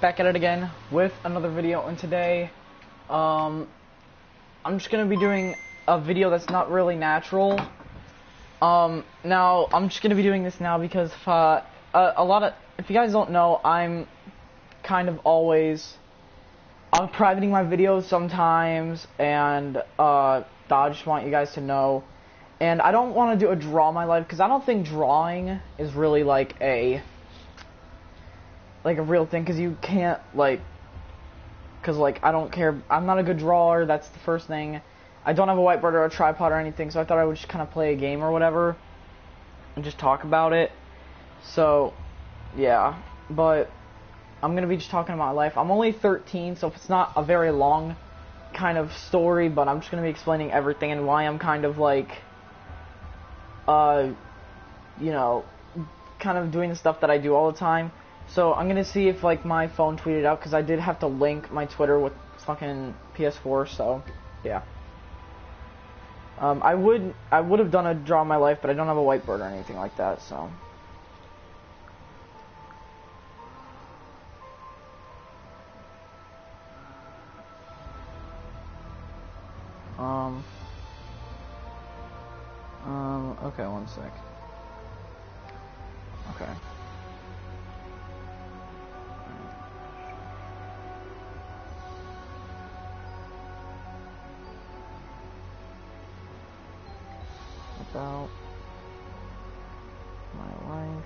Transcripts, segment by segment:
back at it again with another video, and today I'm just gonna be doing a video that's not really natural. Now I'm just gonna be doing this now because if you guys don't know, I'm kind of always privating my videos sometimes, and I just want you guys to know. And I don't want to do a draw my life because I don't think drawing is really like a real thing, because you can't because I don't care, I'm not a good drawer, that's the first thing. I don't have a whiteboard or a tripod or anything, so I thought I would just kind of play a game or whatever and just talk about it. So yeah, but I'm gonna be just talking about my life. I'm only 13, so it's not a very long kind of story, but I'm just gonna be explaining everything and why I'm kind of you know, kind of doing the stuff that I do all the time. So I'm gonna see if my phone tweeted out, because I did have to link my Twitter with fucking PS4. So yeah, I would have done a draw my life, but I don't have a whiteboard or anything like that. So okay, one sec. Okay. About my life.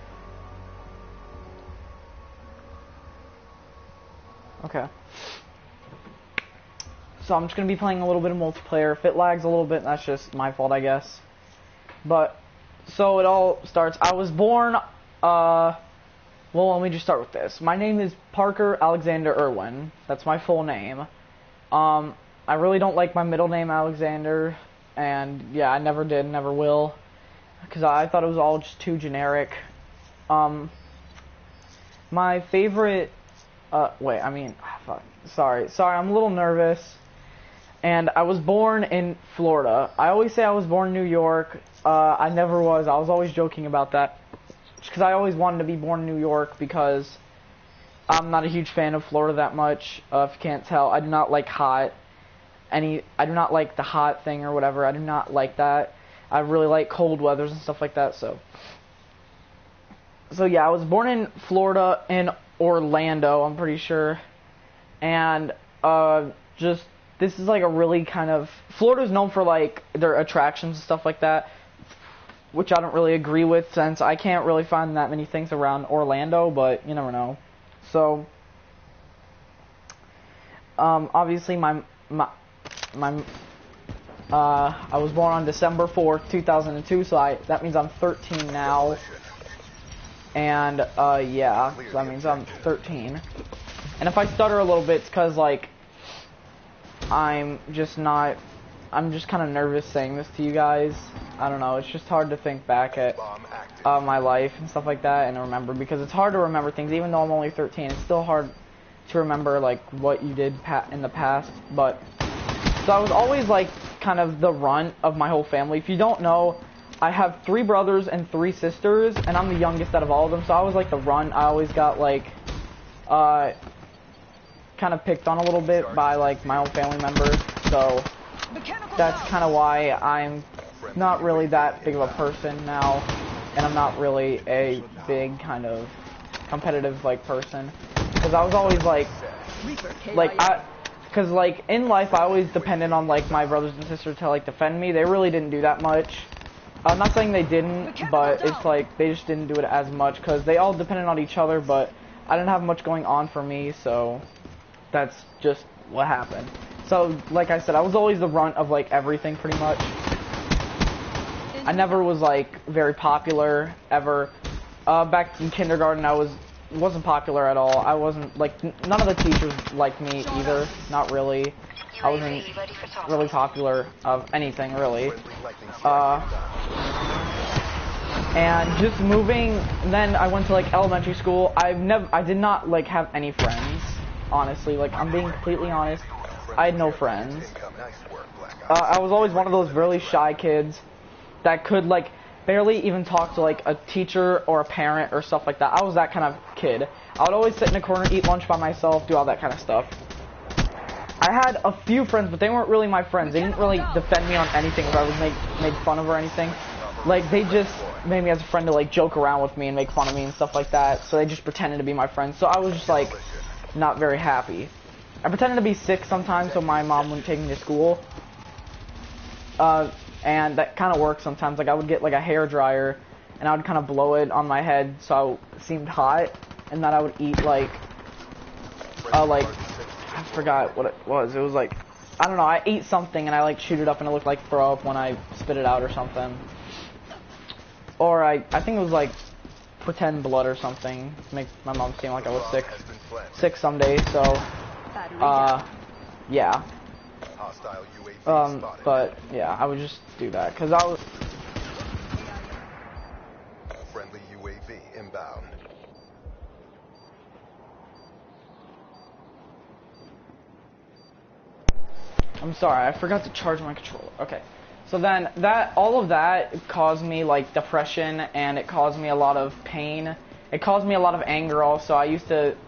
Okay. So I'm just gonna be playing a little bit of multiplayer. If it lags a little bit, that's just my fault, I guess. But so it all starts. I was born. Well, let me just start with this. My name is Parker Alexander Irwin. That's my full name. I really don't like my middle name, Alexander. And yeah, I never did, never will, because I thought it was all just too generic. My favorite, fuck, sorry, I'm a little nervous. And I was born in Florida. I always say I was born in New York. I never was. I was always joking about that, because I always wanted to be born in New York, because I'm not a huge fan of Florida that much. If you can't tell, I do not like hot. I do not like the hot thing or whatever. I do not like that. I really like cold weathers and stuff like that. So yeah, I was born in Florida, in Orlando, I'm pretty sure. And just this is a really kind of, Florida's known for their attractions and stuff like that, which I don't really agree with, since I can't really find that many things around Orlando, but you never know. So obviously I was born on December 4th, 2002, so that means I'm 13 now. And yeah, so that means I'm 13. And if I stutter a little bit, it's because I'm just kind of nervous saying this to you guys. I don't know, it's just hard to think back at my life and stuff like that and remember, because it's hard to remember things. Even though I'm only 13, it's still hard to remember what you did in the past. But so I was always kind of the runt of my whole family. If you don't know, I have 3 brothers and 3 sisters, and I'm the youngest out of all of them, so I was the runt. I always got kind of picked on a little bit by my own family members, so that's kind of why I'm not really that big of a person now, and I'm not really a big kind of competitive person, because I was always because in life I always depended on my brothers and sisters to defend me. They really didn't do that much. I'm not saying they didn't, but it's they just didn't do it as much, because they all depended on each other, but I didn't have much going on for me, so that's just what happened. So like I said, I was always the runt of everything pretty much. I never was very popular ever. Back in kindergarten I wasn't popular at all. I wasn't none of the teachers liked me either. Not really. I wasn't really popular of anything really. And just moving, then I went to elementary school. I did not have any friends, honestly. I'm being completely honest. I had no friends. I was always one of those really shy kids that could barely even talk to like a teacher or a parent or stuff like that. I was that kind of kid. I would always sit in a corner, eat lunch by myself, do all that kind of stuff. I had a few friends, but they weren't really my friends. They didn't really defend me on anything if I was made fun of or anything. Like, they just made me as a friend to like joke around with me and make fun of me and stuff like that. So they just pretended to be my friends. So I was just like not very happy. I pretended to be sick sometimes so my mom wouldn't take me to school. And that kind of worked sometimes. Like, I would get like a hair dryer and I would kind of blow it on my head so it seemed hot, and then I would eat like I forgot what it was. It was like, I don't know, I ate something and I like shoot it up and it looked like throw up when I spit it out or something. Or I think it was like pretend blood or something to make my mom seem like I was sick some days. So yeah. But yeah, I would just do that because I was. Friendly UAV inbound. I'm sorry, I forgot to charge my controller. Okay. So then all of that caused me like depression, and it caused me a lot of pain. It caused me a lot of anger also. I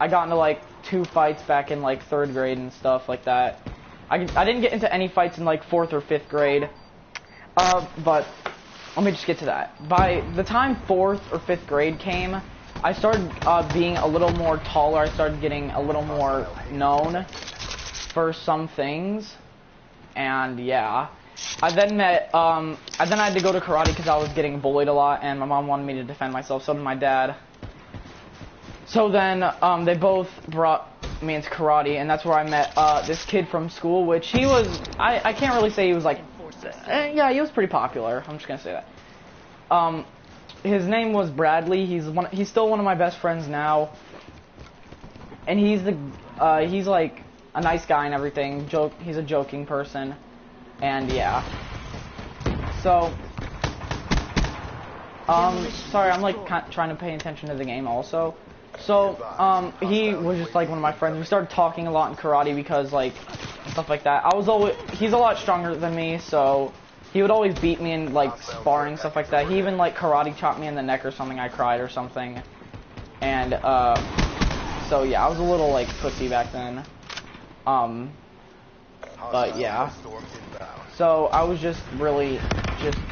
got into like 2 fights back in like 3rd grade and stuff like that. I didn't get into any fights in like 4th or 5th grade. But let me just get to that. By the time 4th or 5th grade came, I started being a little more taller. I started getting a little more known for some things. And yeah, I then had to go to karate because I was getting bullied a lot, and my mom wanted me to defend myself. So did my dad. So then they both brought me into karate, and that's where I met this kid from school, which he was. I can't really say he was like. Yeah, he was pretty popular. I'm just gonna say that. His name was Bradley. He's still one of my best friends now, and he's like a nice guy and everything. He's a joking person, and yeah. So, sorry, I'm like trying to pay attention to the game also. So, he was just like one of my friends. We started talking a lot in karate because like stuff like that. He's a lot stronger than me, so he would always beat me in like sparring, stuff like that. He even like karate chopped me in the neck or something. I cried or something, and so yeah, I was a little like pussy back then. But yeah, so I was just really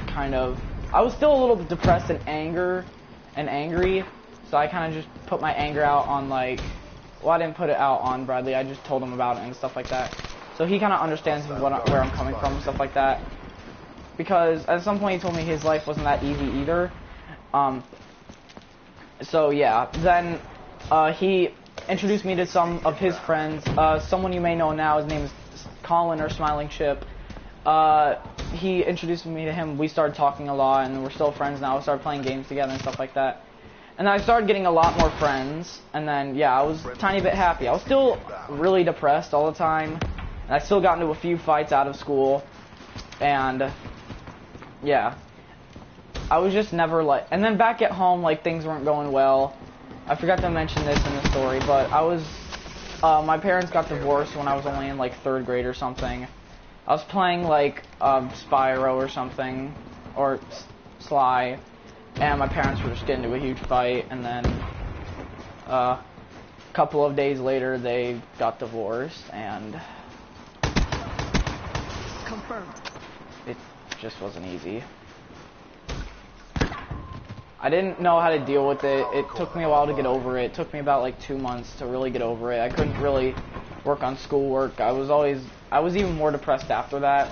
kind of, I was still a little depressed and angry, so I kind of just put my anger out on like, well, I didn't put it out on Bradley, I just told him about it and stuff like that, so he kind of understands where I'm coming from and stuff like that, because at some point he told me his life wasn't that easy either. So yeah, then he introduced me to some of his friends. Someone you may know now, his name is Colin or Smiling Ship. He introduced me to him. We started talking a lot, and we're still friends now. We started playing games together and stuff like that. And then I started getting a lot more friends, and then yeah, I was a tiny bit happy. I was still really depressed all the time, and I still got into a few fights out of school, and yeah, I was just never like. And then back at home, like things weren't going well. I forgot to mention this in the story, but my parents got divorced when I was only in like 3rd grade or something. I was playing like Spyro or something, or Sly, and my parents were just getting into a huge fight, and then a couple of days later they got divorced, and confirmed. It just wasn't easy. I didn't know how to deal with it. It took me a while to get over it. It took me about like 2 months to really get over it. I couldn't really work on schoolwork. I was even more depressed after that.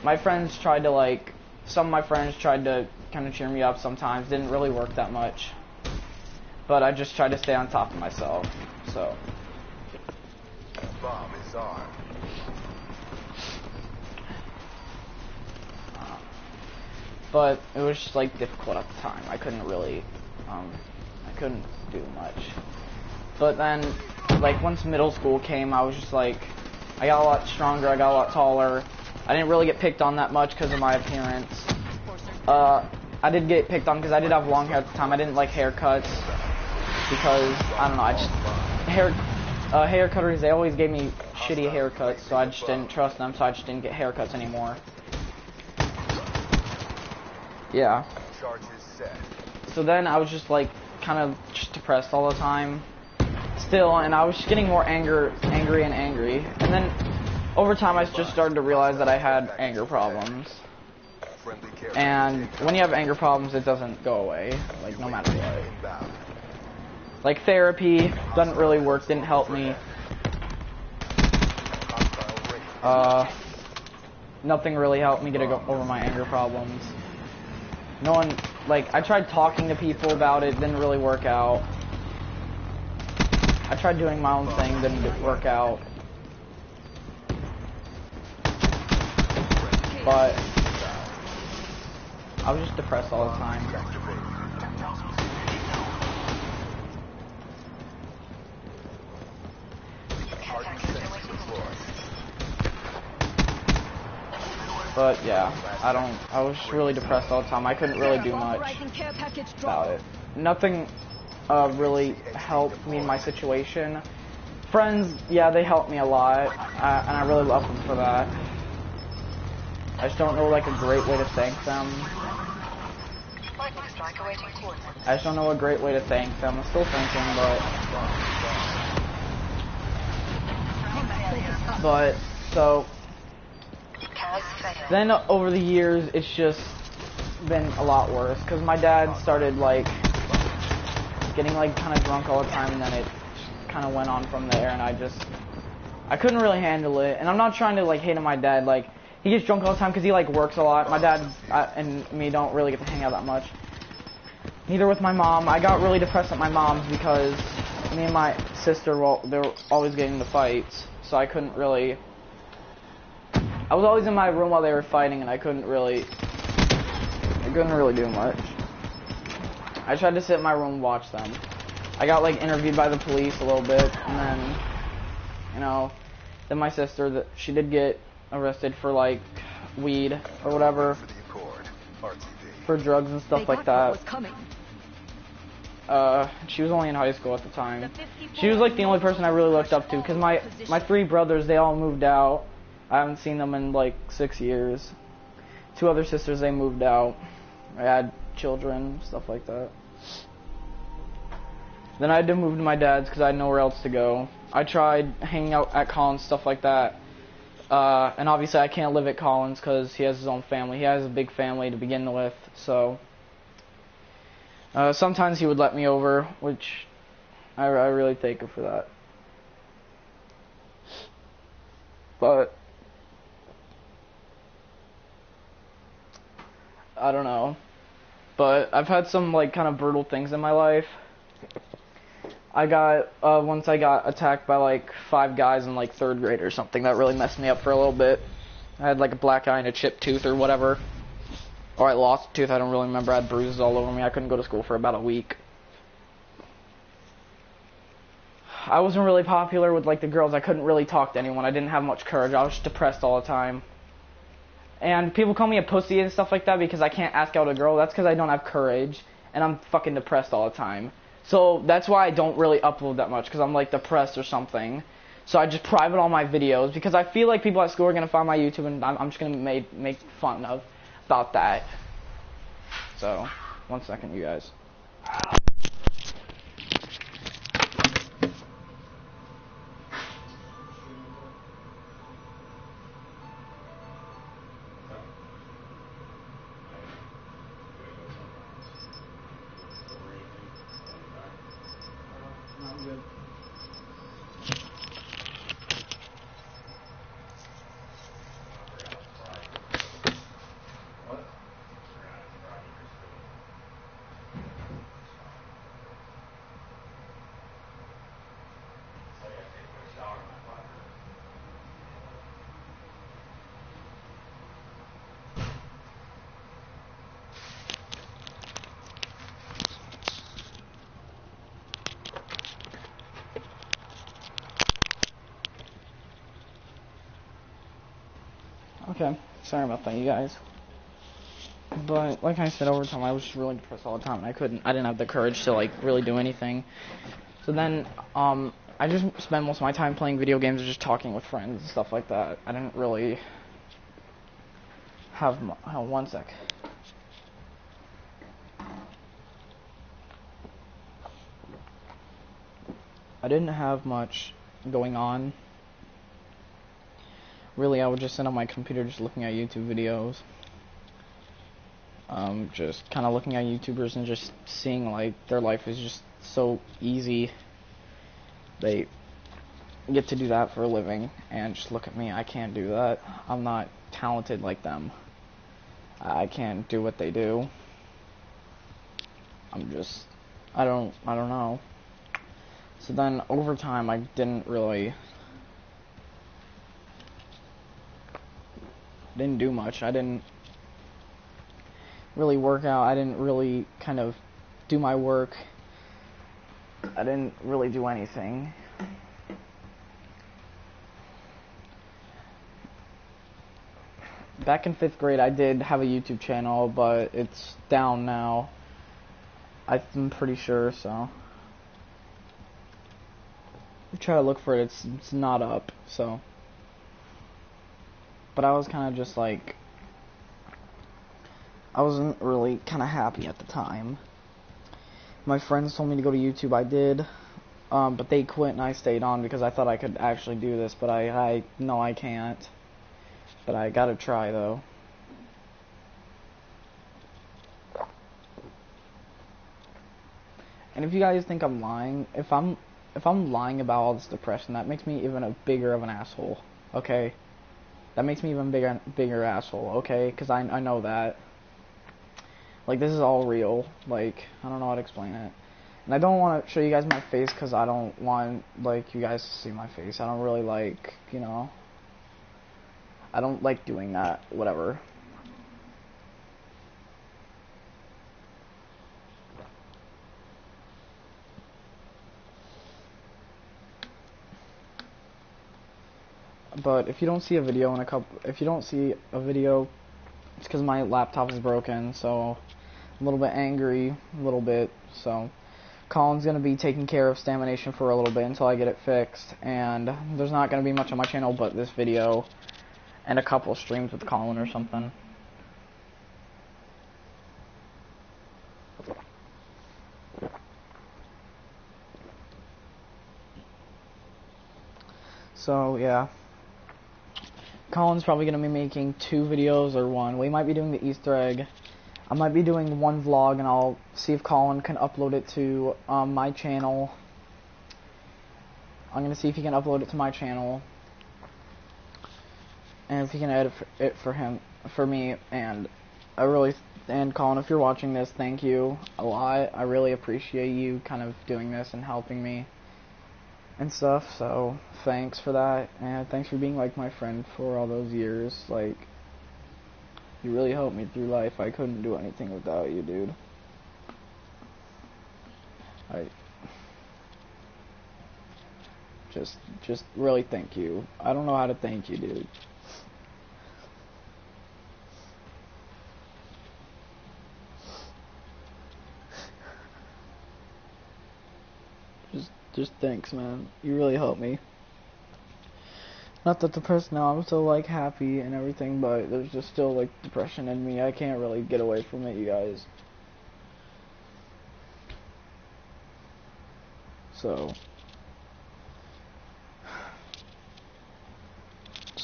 My friends tried to some of my friends tried to kind of cheer me up sometimes. Didn't really work that much. But I just tried to stay on top of myself. So. Bomb is armed. But it was just like difficult at the time. I couldn't really, I couldn't do much. But then, like once middle school came, I was just like, I got a lot stronger, I got a lot taller. I didn't really get picked on that much because of my appearance. I did get picked on because I did have long hair at the time. I didn't like haircuts because, I don't know, hair cutters, they always gave me shitty haircuts, so I just didn't trust them, so I just didn't get haircuts anymore. Yeah. Charges set. So then I was just like kind of just depressed all the time. Still, and I was just getting more angry. And then over time I just started to realize that I had anger problems. Friendly care And when you have anger problems, it doesn't go away, like no matter what. inbound. Like therapy doesn't really work, didn't help me. Hostile raid. Nothing really helped me get over my anger problems. No one, like, I tried talking to people about it, didn't really work out. I tried doing my own thing, didn't work out. But I was just depressed all the time. But yeah, I was really depressed all the time. I couldn't really do much about it. Nothing really helped me in my situation. Friends, yeah, they helped me a lot, and I really love them for that. I just don't know like a great way to thank them. I just don't know a great way to thank them. I'm still thinking, but so then over the years it's just been a lot worse because my dad started like getting like kind of drunk all the time, and then it kind of went on from there, and I couldn't really handle it. And I'm not trying to like hate on my dad, like he gets drunk all the time because he like works a lot. My dad and me don't really get to hang out that much. Neither with my mom. I got really depressed at my mom's because me and my sister, well, they were always getting into fights, so I couldn't really. I was always in my room while they were fighting, and I couldn't really do much. I tried to sit in my room and watch them. I got like interviewed by the police a little bit, and then, you know, then my sister, she did get arrested for like weed or whatever, for drugs and stuff like that. She was only in high school at the time. She was like the only person I really looked up to, because my three brothers, they all moved out. I haven't seen them in like 6 years. Two other sisters, they moved out. I had children, stuff like that. Then I had to move to my dad's because I had nowhere else to go. I tried hanging out at Collins, stuff like that. And obviously I can't live at Collins because he has his own family. He has a big family to begin with, so sometimes he would let me over, which I really thank him for that. But I don't know. But I've had some like kind of brutal things in my life. I got once I got attacked by like 5 guys in like 3rd grade or something. That really messed me up for a little bit. I had like a black eye and a chipped tooth or whatever. Or I lost a tooth, I don't really remember. I had bruises all over me. I couldn't go to school for about a week. I wasn't really popular with like the girls. I couldn't really talk to anyone. I didn't have much courage. I was just depressed all the time. And people call me a pussy and stuff like that because I can't ask out a girl. That's because I don't have courage, and I'm fucking depressed all the time. So that's why I don't really upload that much, because I'm like depressed or something. So I just private all my videos because I feel like people at school are gonna find my YouTube, and I'm just gonna make fun of about that. So 1 second, you guys. Okay, sorry about that, you guys. But like I said, over time I was just really depressed all the time, and I didn't have the courage to like really do anything. So then I just spent most of my time playing video games or just talking with friends and stuff like that. I didn't really have 1 sec. I didn't have much going on. Really, I would just sit on my computer just looking at YouTube videos. Just kind of looking at YouTubers and just seeing like their life is just so easy. They get to do that for a living, and just look at me. I can't do that. I'm not talented like them. I can't do what they do. I don't know. So then over time I didn't do much. I didn't really work out. I didn't really kind of do my work. I didn't really do anything. Back in 5th grade, I did have a YouTube channel, but it's down now. I'm pretty sure, so. I try to look for it, it's not up, so. But I was kind of just like, I wasn't really kind of happy at the time. My friends told me to go to YouTube, I did, but they quit and I stayed on because I thought I could actually do this, but I know I can't. But I gotta try though. And if you guys think I'm lying, if I'm lying about all this depression, that makes me even a bigger of an asshole. Okay, that makes me even bigger asshole. Okay, because I know that. Like, this is all real. Like, I don't know how to explain it. And I don't want to show you guys my face because I don't want like you guys to see my face. I don't really like, you know. I don't like doing that, whatever. But if you don't see a video if you don't see a video, it's because my laptop is broken, so I'm a little bit angry, a little bit, so Colin's going to be taking care of Stamination for a little bit until I get it fixed, and there's not going to be much on my channel but this video. And a couple streams with Colin or something. So, yeah. Colin's probably going to be making 2 videos or 1. We might be doing the Easter egg. I might be doing 1 vlog, and I'll see if Colin can upload it to my channel. I'm going to see if he can upload it to my channel. And if he can edit it for me, and and Colin, if you're watching this, thank you a lot. I really appreciate you kind of doing this and helping me and stuff, so thanks for that, and thanks for being like my friend for all those years. Like, you really helped me through life. I couldn't do anything without you, dude. Just really thank you. I don't know how to thank you, dude. Just thanks, man. You really helped me. Not that depressed now, I'm still like happy and everything, but there's just still like depression in me. I can't really get away from it, you guys. So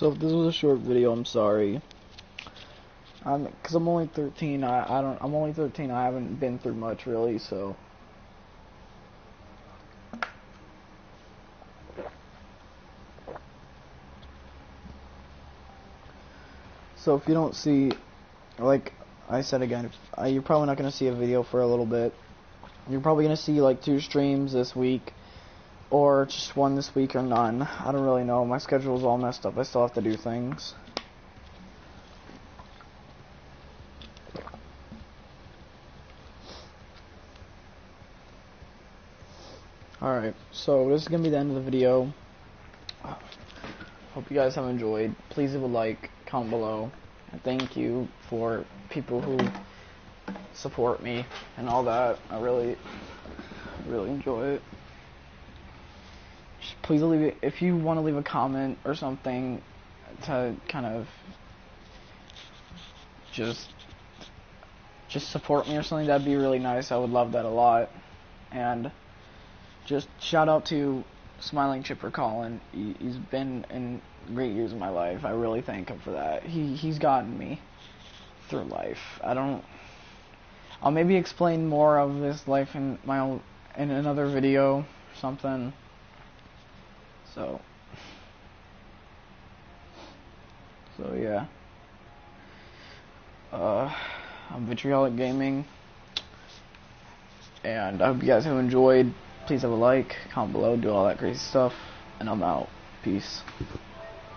if this was a short video, I'm sorry. Cause I'm only 13. I'm only 13. I haven't been through much really, so. So if you don't see, like I said again, you're probably not gonna see a video for a little bit. You're probably gonna see like 2 streams this week, or just 1 this week, or none. I don't really know. My schedule's all messed up. I still have to do things. Alright, so this is gonna be the end of the video. Hope you guys have enjoyed. Please leave a like, comment below, and thank you for people who support me and all that. I really enjoy it. Just please leave it, if you want to leave a comment or something to kind of just support me or something, that'd be really nice. I would love that a lot. And just shout out to Smiling Chipper Colin, he's been in great years of my life. I really thank him for that. He's gotten me through life. I'll maybe explain more of this life in another video or something. So yeah. I'm Vitriolic Gaming, and I hope you guys have enjoyed. Please have a like, comment below, do all that crazy stuff, and I'm out. Peace.